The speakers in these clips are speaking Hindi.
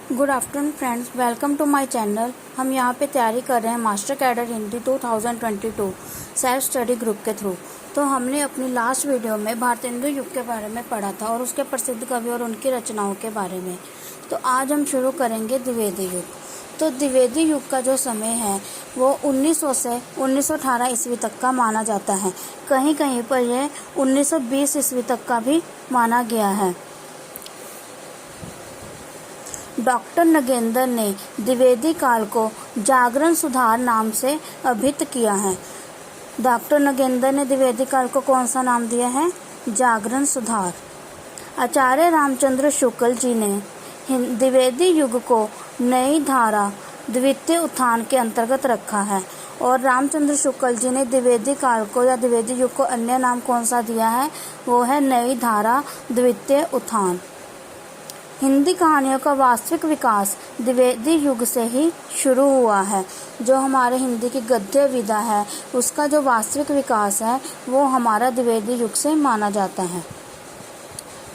Good afternoon friends, welcome to my channel. हम यहाँ पे तैयारी कर रहे हैं master cadre Hindi 2022 self study group के थ्रू। तो हमने अपनी लास्ट वीडियो में भारतेंदु युग के बारे में पढ़ा था और उसके प्रसिद्ध कवि और उनकी रचनाओं के बारे में। तो आज हम शुरू करेंगे द्विवेदी युग। तो द्विवेदी युग का जो समय है वो 1900 से 1918 ईस्वी तक का माना जाता है। कहीं कहीं पर यह 1920 ईस्वी तक का भी माना गया है। डॉक्टर नगेंद्र ने द्विवेदी काल को जागरण सुधार नाम से अभिहित किया है। डॉक्टर नगेंद्र ने द्विवेदी काल को कौन सा नाम दिया है? जागरण सुधार। आचार्य रामचंद्र शुक्ल जी ने द्विवेदी युग को नई धारा द्वितीय उत्थान के अंतर्गत रखा है। और रामचंद्र शुक्ल जी ने द्विवेदी काल को या द्विवेदी युग को अन्य नाम कौन सा दिया है? वो है नई धारा द्वितीय उत्थान। हिंदी कहानियों का वास्तविक विकास द्विवेदी युग से ही शुरू हुआ है। जो हमारे हिंदी की गद्य विधा है उसका जो वास्तविक विकास है वो हमारा द्विवेदी युग से माना जाता है।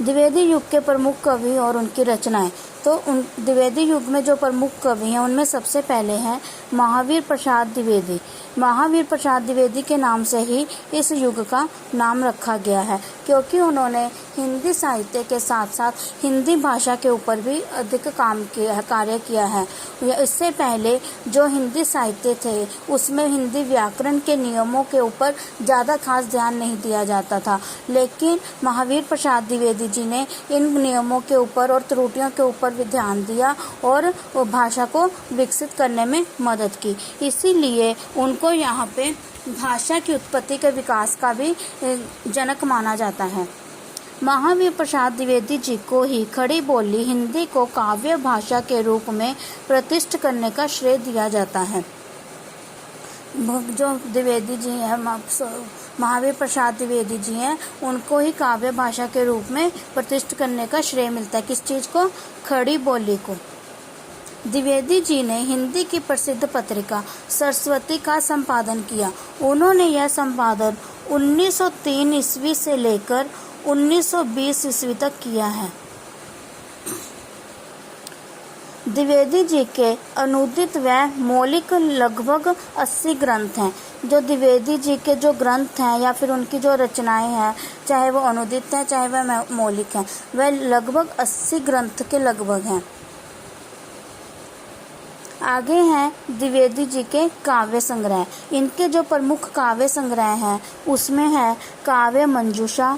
द्विवेदी युग के प्रमुख कवि और उनकी रचनाएं। तो उन द्विवेदी युग में जो प्रमुख कवि हैं उनमें सबसे पहले हैं महावीर प्रसाद द्विवेदी। महावीर प्रसाद द्विवेदी के नाम से ही इस युग का नाम रखा गया है, क्योंकि उन्होंने हिंदी साहित्य के साथ साथ हिंदी भाषा के ऊपर भी अधिक कार्य किया है। इससे पहले जो हिंदी साहित्य थे उसमें हिंदी व्याकरण के नियमों के ऊपर ज़्यादा खास ध्यान नहीं दिया जाता था, लेकिन महावीर प्रसाद द्विवेदी जी ने इन नियमों के ऊपर और त्रुटियों के ऊपर भी ध्यान दिया और भाषा को विकसित करने में मदद की। इसीलिए उनको यहाँ पे भाषा की उत्पत्ति के विकास का भी जनक माना जाता है। महावीर प्रसाद द्विवेदी जी को ही खड़ी बोली हिंदी को काव्य भाषा के रूप में प्रतिष्ठित करने का श्रेय दिया जाता है। जो द्विवेदी जी हैं, महावीर प्रसाद द्विवेदी जी हैं, उनको ही काव्य भाषा के रूप में प्रतिष्ठित करने का श्रेय मिलता है। किस चीज़ को? खड़ी बोली को। द्विवेदी जी ने हिंदी की प्रसिद्ध पत्रिका सरस्वती का संपादन किया। उन्होंने यह संपादन 1903 ईस्वी से लेकर 1920 ईस्वी तक किया है। द्विवेदी जी के अनुदित व मौलिक लगभग 80 ग्रंथ हैं। जो द्विवेदी जी के जो ग्रंथ हैं या फिर उनकी जो रचनाएं हैं, चाहे वो अनुदित हैं चाहे वह मौलिक हैं, वह लगभग 80 ग्रंथ के लगभग हैं। आगे हैं द्विवेदी जी के काव्य संग्रह। इनके जो प्रमुख काव्य संग्रह हैं उसमें है काव्य मंजूषा,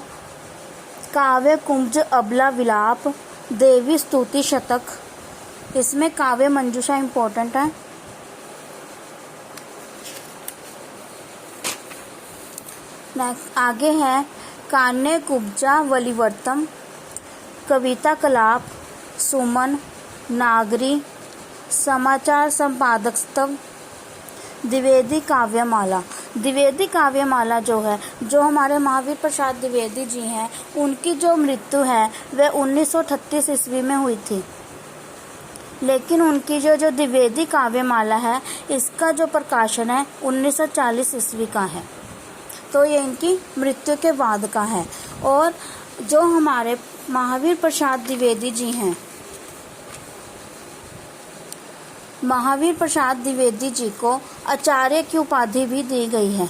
काव्य कुंज अबला विलाप, देवी स्तुति शतक। इसमें काव्य मंजूषा इम्पोर्टेंट है। आगे है कान्य कुब्जा वलिवर्तम, कविता कलाप, सुमन, नागरी, समाचार संपादकस्तव, द्विवेदी काव्यमाला। द्विवेदी काव्यमाला जो है, जो हमारे महावीर प्रसाद द्विवेदी जी हैं, उनकी जो मृत्यु है वह 1938 ईस्वी में हुई थी, लेकिन उनकी जो द्विवेदी काव्यमाला है इसका जो प्रकाशन है 1940 ईस्वी का है। तो ये इनकी मृत्यु के बाद का है। और जो हमारे महावीर प्रसाद द्विवेदी जी हैं, महावीर प्रसाद द्विवेदी जी को आचार्य की उपाधि भी दी गई है।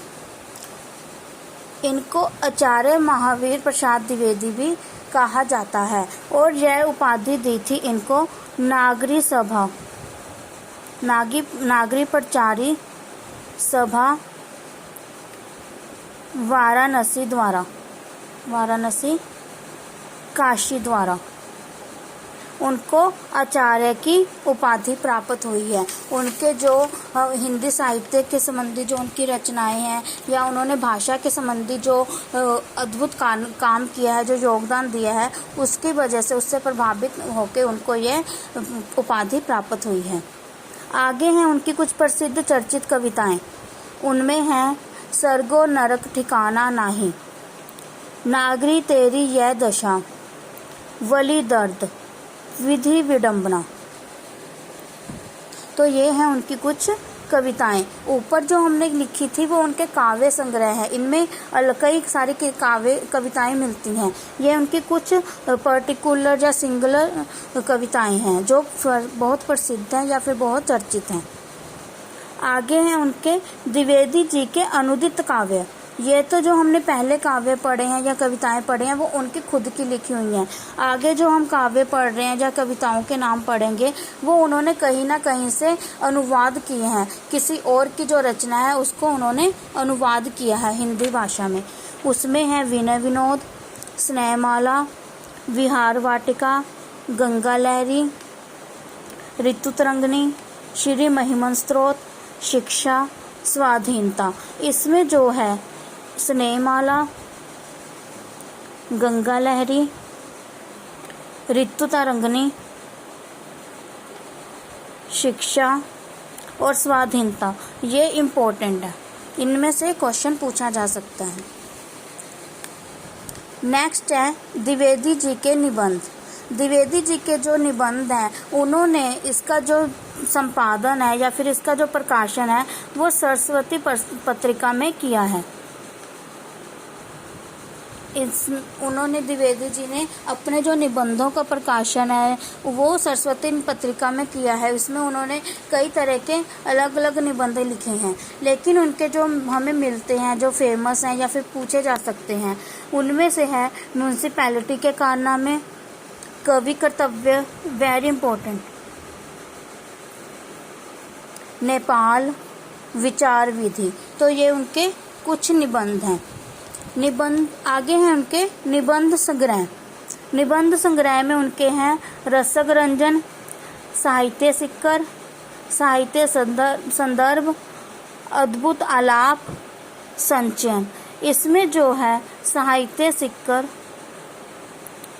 इनको आचार्य महावीर प्रसाद द्विवेदी भी कहा जाता है। और यह उपाधि दी थी इनको नागरी सभा, नागरी प्रचारी सभा वाराणसी काशी द्वारा उनको आचार्य की उपाधि प्राप्त हुई है। उनके जो हिंदी साहित्य के संबंधी जो उनकी रचनाएं हैं या उन्होंने भाषा के संबंधी जो अद्भुत काम किया है, जो योगदान दिया है, उसकी वजह से उससे प्रभावित होकर उनको ये उपाधि प्राप्त हुई है। आगे हैं उनकी कुछ प्रसिद्ध चर्चित कविताएं। उनमें हैं सर्गो नरक ठिकाना नाही, नागरी तेरी यह दशा, वली दर्द, विधि विडंबना। तो ये हैं उनकी कुछ कविताएं ऊपर जो हमने लिखी थी वो उनके काव्य संग्रह है। इनमें कई सारी काव्य कविताएं मिलती हैं। ये उनकी कुछ पर्टिकुलर या सिंगुलर कविताएं हैं जो बहुत प्रसिद्ध हैं या फिर बहुत चर्चित हैं। आगे हैं उनके द्विवेदी जी के अनुदित काव्य। ये तो जो हमने पहले काव्य पढ़े हैं या कविताएं पढ़े हैं वो उनकी खुद की लिखी हुई हैं। आगे जो हम काव्य पढ़ रहे हैं या कविताओं के नाम पढ़ेंगे वो उन्होंने कहीं ना कहीं से अनुवाद किए हैं। किसी और की जो रचना है उसको उन्होंने अनुवाद किया है हिंदी भाषा में। उसमें है विनय विनोद, स्नेहमाला, विहार वाटिका, गंगा लहरी, ऋतु तरंगिणी, श्री महिमन स्तोत्र, शिक्षा, स्वाधीनता। इसमें जो है स्नेहमाला, गंगा लहरी, ऋतु तरंगिणी, शिक्षा और स्वाधीनता ये इम्पोर्टेंट है। इनमें से क्वेश्चन पूछा जा सकता है। नेक्स्ट है द्विवेदी जी के निबंध। द्विवेदी जी के जो निबंध हैं उन्होंने इसका जो संपादन है या फिर इसका जो प्रकाशन है वो सरस्वती पत्रिका में किया है। उन्होंने द्विवेदी जी ने अपने जो निबंधों का प्रकाशन है वो सरस्वती पत्रिका में किया है। इसमें उन्होंने कई तरह के अलग अलग निबंध लिखे हैं, लेकिन उनके जो हमें मिलते हैं जो फेमस हैं या फिर पूछे जा सकते हैं उनमें से है म्यूनसिपैलिटी के कारनामे, कवि कर्तव्य वेरी इंपॉर्टेंट, नेपाल, विचार विधि। तो ये उनके कुछ निबंध हैं। निबंध आगे हैं उनके निबंध संग्रह। निबंध संग्रह में उनके हैं रसक रंजन, साहित्य सिक्कर, साहित्य संदर्भ, अद्भुत आलाप, संचयन। इसमें जो है साहित्य सिक्कर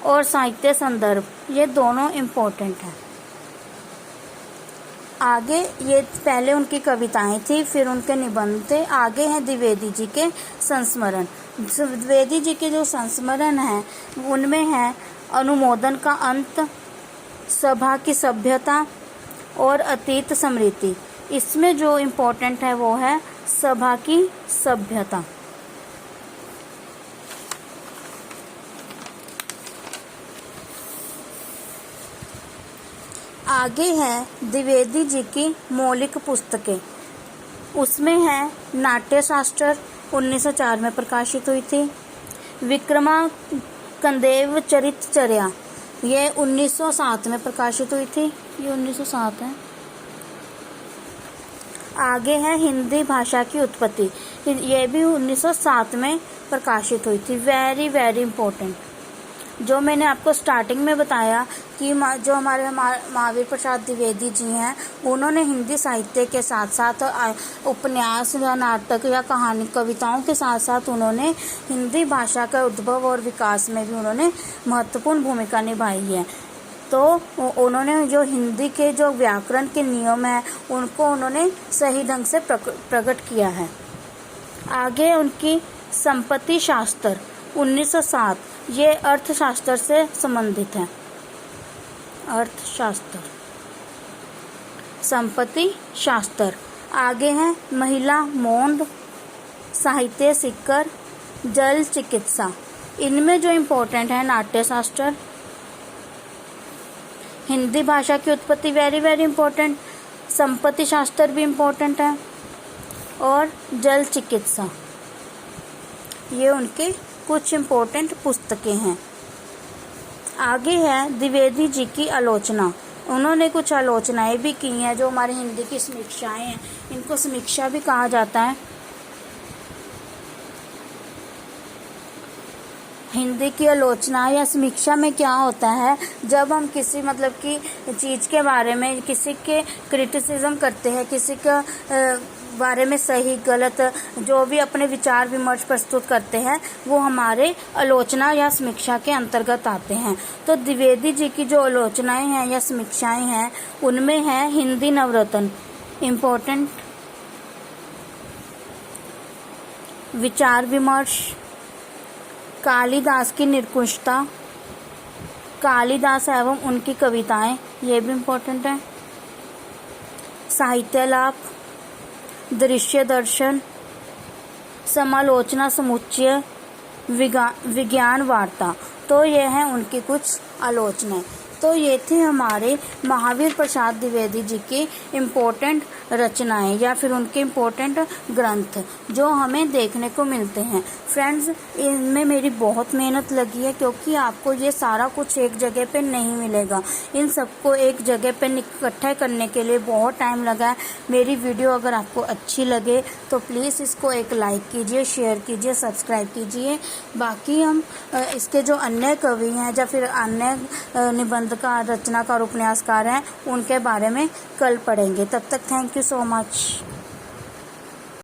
और साहित्य संदर्भ ये दोनों इम्पोर्टेंट हैं। आगे ये पहले उनकी कविताएं थी फिर उनके निबंध थे। आगे हैं द्विवेदी जी के संस्मरण। द्विवेदी जी के जो संस्मरण हैं उनमें है अनुमोदन का अंत, सभा की सभ्यता और अतीत स्मृति। इसमें जो इम्पोर्टेंट है वो है सभा की सभ्यता। आगे है द्विवेदी जी की मौलिक पुस्तकें। उसमें है नाट्य शास्त्र 1904 में प्रकाशित हुई थी, विक्रमांकदेव चरितचर्या ये 1907 में प्रकाशित हुई थी, ये 1907 है। आगे है हिंदी भाषा की उत्पत्ति, ये भी 1907 में प्रकाशित हुई थी। Very very important. जो मैंने आपको स्टार्टिंग में बताया कि जो हमारे महावीर प्रसाद द्विवेदी जी हैं उन्होंने हिंदी साहित्य के साथ साथ उपन्यास या नाटक या कहानी कविताओं के साथ साथ उन्होंने हिंदी भाषा का उद्भव और विकास में भी उन्होंने महत्वपूर्ण भूमिका निभाई है। तो उन्होंने जो हिंदी के जो व्याकरण के नियम हैं उनको उन्होंने सही ढंग से प्रकट किया है। आगे उनकी संपत्ति शास्त्र 1907 ये अर्थशास्त्र से संबंधित है। अर्थशास्त्र, संपत्ति शास्त्र। आगे है महिला मोंड, साहित्य सिक्कर, जल चिकित्सा। इनमें जो इम्पोर्टेंट है नाट्य शास्त्र, हिंदी भाषा की उत्पत्ति वेरी वेरी इम्पोर्टेंट, संपत्ति शास्त्र भी इम्पोर्टेंट है और जल चिकित्सा। ये उनके कुछ इम्पोर्टेंट पुस्तकें हैं। आगे है द्विवेदी जी की आलोचना। उन्होंने कुछ आलोचनाएं भी की हैं जो हमारी हिंदी की समीक्षाएं हैं, इनको समीक्षा भी कहा जाता है। हिंदी की आलोचना या समीक्षा में क्या होता है, जब हम किसी मतलब की चीज़ के बारे में किसी के क्रिटिसिज्म करते हैं, किसी का बारे में सही गलत जो भी अपने विचार विमर्श प्रस्तुत करते हैं वो हमारे आलोचना या समीक्षा के अंतर्गत आते हैं। तो द्विवेदी जी की जो आलोचनाएं हैं या समीक्षाएं हैं उनमें है हिंदी नवरत्न इम्पोर्टेंट, विचार विमर्श, कालिदास की निर्कुशता, कालिदास एवं उनकी कविताएं ये भी इम्पोर्टेंट है, साहित्य लाभ, दृश्य दर्शन, समालोचना समुच्चय, विज्ञान वार्ता। तो ये हैं उनकी कुछ आलोचनाएं। तो ये थे हमारे महावीर प्रसाद द्विवेदी जी की इम्पोर्टेंट रचनाएं या फिर उनके इम्पोर्टेंट ग्रंथ जो हमें देखने को मिलते हैं। फ्रेंड्स, इनमें मेरी बहुत मेहनत लगी है क्योंकि आपको ये सारा कुछ एक जगह पे नहीं मिलेगा। इन सबको एक जगह पे इकट्ठा करने के लिए बहुत टाइम लगा है। मेरी वीडियो अगर आपको अच्छी लगे तो प्लीज़ इसको एक लाइक कीजिए, शेयर कीजिए, सब्सक्राइब कीजिए। बाकी हम इसके जो अन्य कवि हैं या फिर अन्य निबंधकार, रचनाकार, उपन्यासकार हैं उनके बारे में कल पढ़ेंगे। तब तक थैंक यू सो मच।